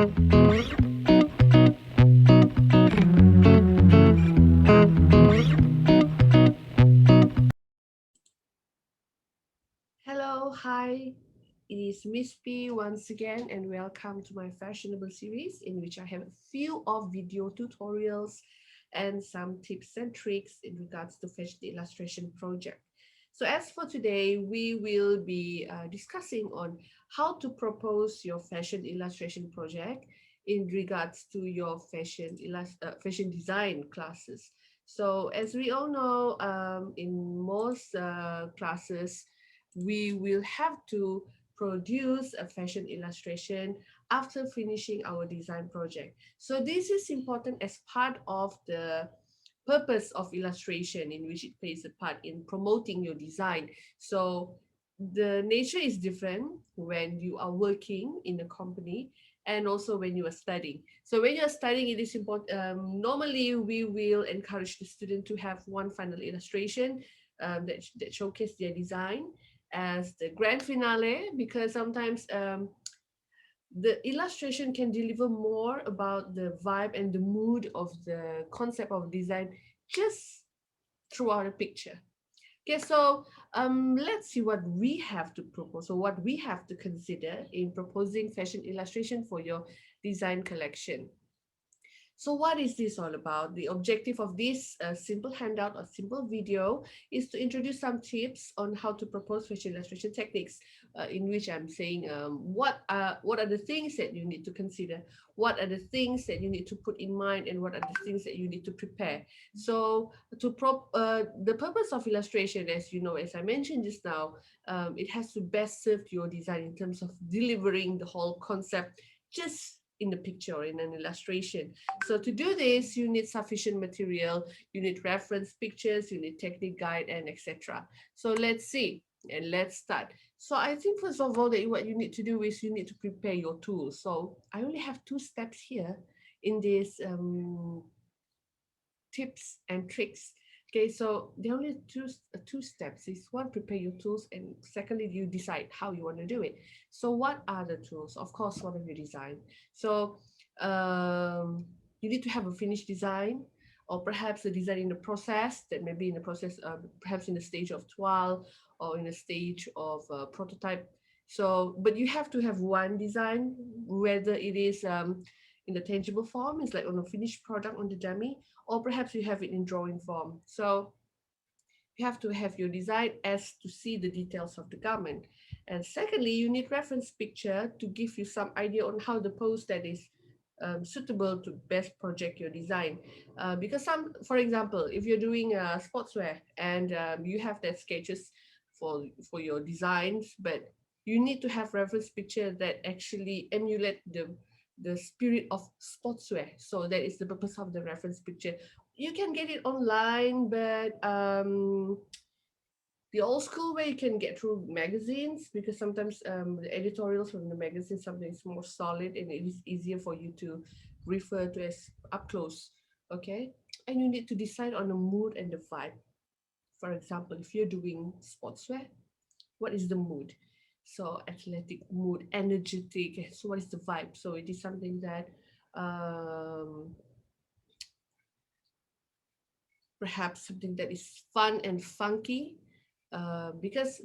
Hello, hi. It is Miss P once again, and welcome to my fashionable series in which I have a few of video tutorials and some tips and tricks in regards to fashion illustration project. So as for today, we will be discussing on how to propose your fashion illustration project in regards to your fashion design classes. So as we all know, in most classes, we will have to produce a fashion illustration after finishing our design project. So this is important as part of the purpose of illustration in which it plays a part in promoting your design. So the nature is different when you are working in a company and also when you are studying. So when you're studying, it is important. Normally, we will encourage the student to have one final illustration that showcase their design as the grand finale, because sometimes the illustration can deliver more about the vibe and the mood of the concept of design just throughout a picture. Okay, so let's see what we have to propose, or what we have to consider in proposing fashion illustration for your design collection. So what is this all about? The objective of this simple handout or simple video is to introduce some tips on how to propose facial illustration techniques, in which I'm saying what are the things that you need to consider, what are the things that you need to put in mind, and what are the things that you need to prepare. So the purpose of illustration, as you know, as I mentioned just now, it has to best serve your design in terms of delivering the whole concept just in the picture or in an illustration. So to do this, you need sufficient material, you need reference pictures, you need technique guide, and etc. So let's see and let's start. So I think first of all that what you need to do is you need to prepare your tools. So I only have two steps here in this tips and tricks. Okay, so there are only two steps. Is one, prepare your tools, and secondly, you decide how you want to do it. So what are the tools? Of course, one of your design. So you need to have a finished design, or perhaps a design in the process, that may be in the process, perhaps in the stage of trial or in a stage of prototype. So, but you have to have one design, whether it is in the tangible form, it's like on a finished product on the dummy, or perhaps you have it in drawing form. So you have to have your design as to see the details of the garment. And secondly, you need reference picture to give you some idea on how the pose that is suitable to best project your design. Because for example, if you're doing sportswear and you have that sketches for your designs, but you need to have reference picture that actually emulate the spirit of sportswear. So that is the purpose of the reference picture. You can get it online, but the old school way you can get through magazines, because sometimes the editorials from the magazine something is more solid and it is easier for you to refer to as up close. Okay, and you need to decide on the mood and the vibe. For example, if you're doing sportswear, what is the mood? So athletic mood, energetic. So what is the vibe? So it is something that um, perhaps something that is fun and funky, because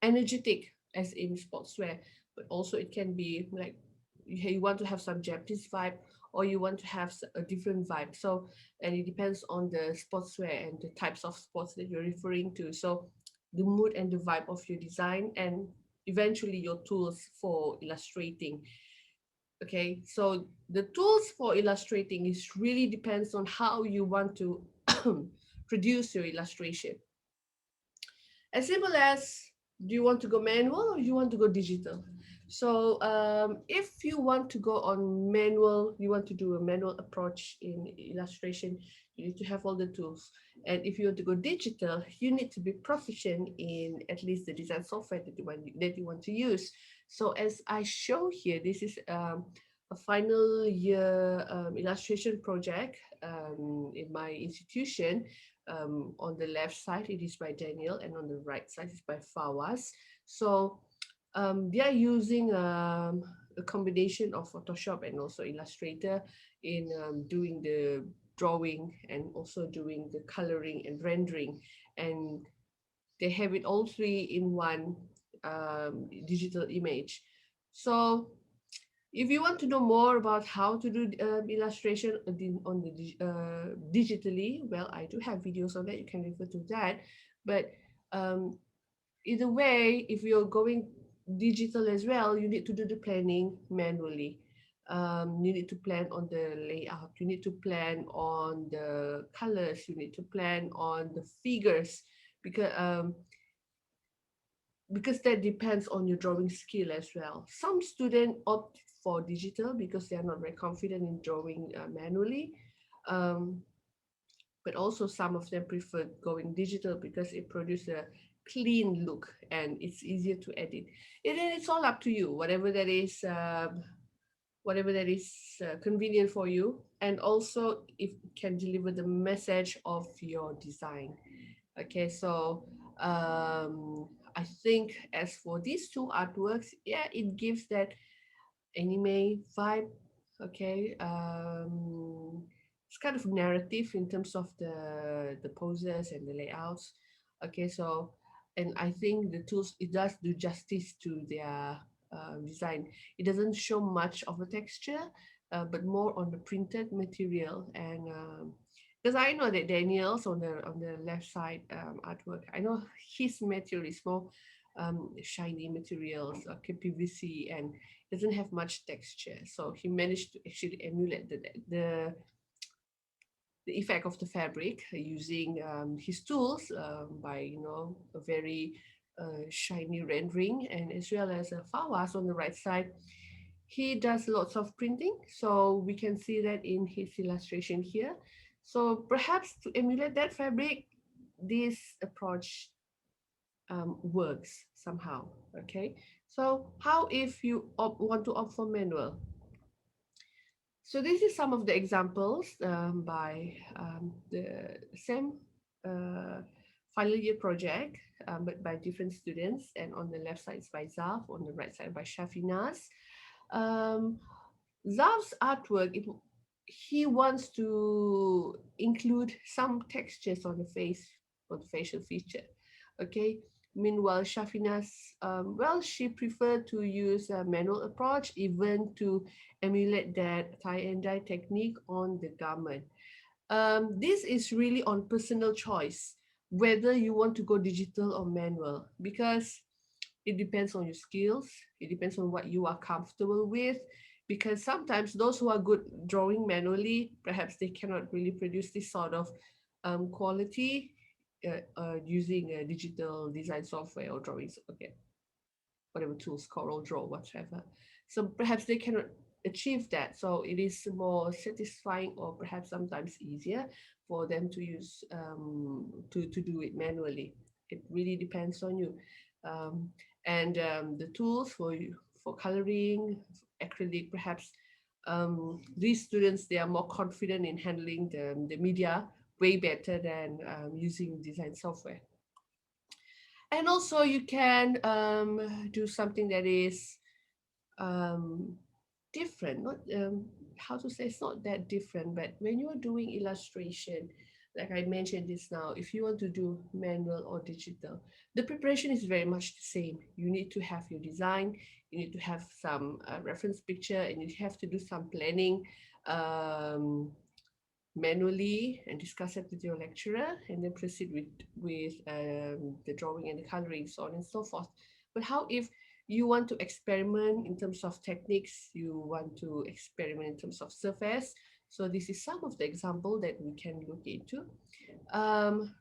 energetic as in sportswear, but also it can be like you want to have some Japanese vibe, or you want to have a different vibe. So, and it depends on the sportswear and the types of sports that you're referring to. So the mood and the vibe of your design, and eventually your tools for illustrating. Okay, so the tools for illustrating is really depends on how you want to produce your illustration. As simple as, do you want to go manual or you want to go digital? So if you want to go on manual, you want to do a manual approach in illustration, you need to have all the tools. And if you want to go digital, you need to be proficient in at least the design software that you want to use. So as I show here, this is a final year illustration project in my institution. On the left side, it is by Daniel, and on the right side is by Fawaz. So they are using a combination of Photoshop and also Illustrator in doing the drawing and also doing the coloring and rendering, and they have it all three in one digital image. So if you want to know more about how to do illustration on the digitally, well, I do have videos on that. You can refer to that. But um, either way, if you're going digital as well, you need to do the planning manually. You need to plan on the layout. You need to plan on the colors. You need to plan on the figures because that depends on your drawing skill as well. Some students opt for digital because they are not very confident in drawing manually. Um, but also some of them prefer going digital because it produces a clean look and it's easier to edit. And then it's all up to you, whatever that is convenient for you, and also if it can deliver the message of your design. Okay, so I think as for these two artworks, yeah, it gives that anime vibe. Okay, it's kind of narrative in terms of the poses and the layouts. Okay, so and I think the tools, it does do justice to their design. It doesn't show much of a texture, but more on the printed material. And because I know that Daniel's on the left side artwork, I know his material is more shiny materials, PVC, and doesn't have much texture. So he managed to actually emulate the effect of the fabric using his tools by a very shiny rendering, and as well as Fawaz on the right side. He does lots of printing, so we can see that in his illustration here. So perhaps to emulate that fabric, this approach works somehow. Okay, so how if you want to opt for manual? So this is some of the examples by the same uh, final year project, but by different students. And on the left side is by Zaf, on the right side by Shafinas. Um, Zaf's artwork, he wants to include some textures on the face, on the facial feature. Okay. Meanwhile, Shafina's, well, she preferred to use a manual approach, even to emulate that tie and dye technique on the garment. This is really on personal choice, whether you want to go digital or manual, because it depends on your skills. It depends on what you are comfortable with. Because sometimes those who are good drawing manually, perhaps they cannot really produce this sort of quality using a digital design software or drawings, okay, whatever tools, Corel Draw, whatever. So perhaps they cannot achieve that. So it is more satisfying or perhaps sometimes easier for them to use to do it manually. It really depends on you. Um, and the tools for you for coloring, acrylic, perhaps these students, they are more confident in handling the media way better than using design software. And also you can do something that is um, different, not how to say, it's not that different, but when you're doing illustration, like I mentioned this now, if you want to do manual or digital, the preparation is very much the same. You need to have your design, you need to have some reference picture, and you have to do some planning um, manually and discuss it with your lecturer, and then proceed with the drawing and the coloring, so on and so forth. But how if you want to experiment in terms of techniques, you want to experiment in terms of surface? So this is some of the example that we can look into.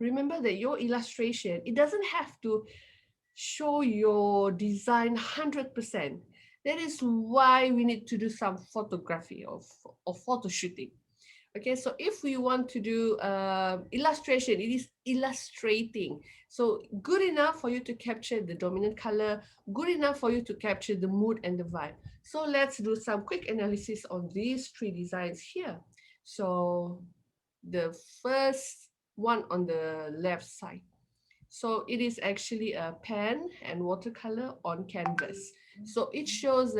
Remember that your illustration, it doesn't have to show your design 100%. That is why we need to do some photography or photo shooting. Okay, so if we want to do illustration, it is illustrating. So good enough for you to capture the dominant color, good enough for you to capture the mood and the vibe. So let's do some quick analysis on these three designs here. So the first one on the left side. So it is actually a pen and watercolor on canvas. So it shows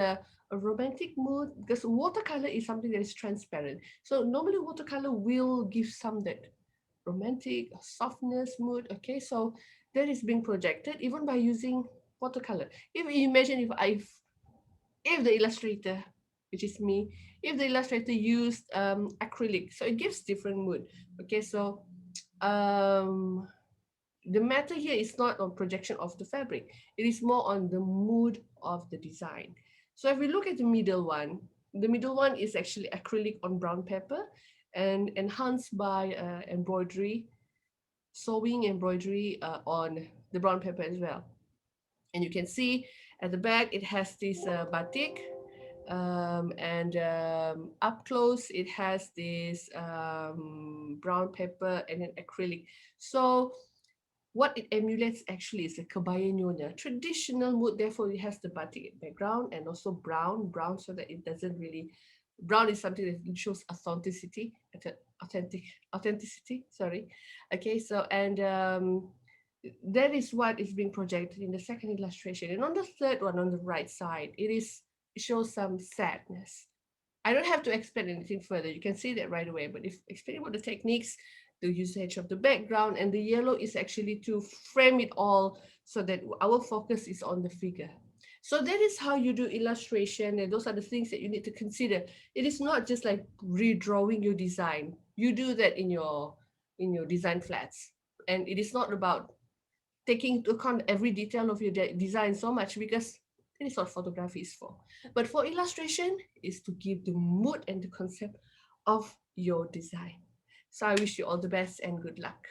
a romantic mood, because watercolor is something that is transparent. So normally watercolor will give some that romantic softness mood. Okay, so that is being projected even by using watercolor. If you imagine, if the illustrator, which is me, if the illustrator used acrylic, so it gives different mood. Okay, so um the matter here is not on projection of the fabric, it is more on the mood of the design. So if we look at the middle one is actually acrylic on brown paper and enhanced by embroidery, sewing embroidery on the brown paper as well. And you can see at the back it has this batik, and up close it has this brown paper and an acrylic. So what it emulates actually is a kebaya nyonya, traditional mood. Therefore, it has the batik background and also brown, so that it doesn't really. Brown is something that shows authenticity, authentic, authenticity. Sorry. Okay, so and that is what is being projected in the second illustration. And on the third one, on the right side, it shows some sadness. I don't have to explain anything further. You can see that right away. But if explaining about the techniques, the usage of the background, and the yellow is actually to frame it all so that our focus is on the figure. So that is how you do illustration, and those are the things that you need to consider. It is not just like redrawing your design. You do that in your design flats, and it is not about taking into account every detail of your design so much, because that is what photography is for. But for illustration, is to give the mood and the concept of your design. So I wish you all the best and good luck.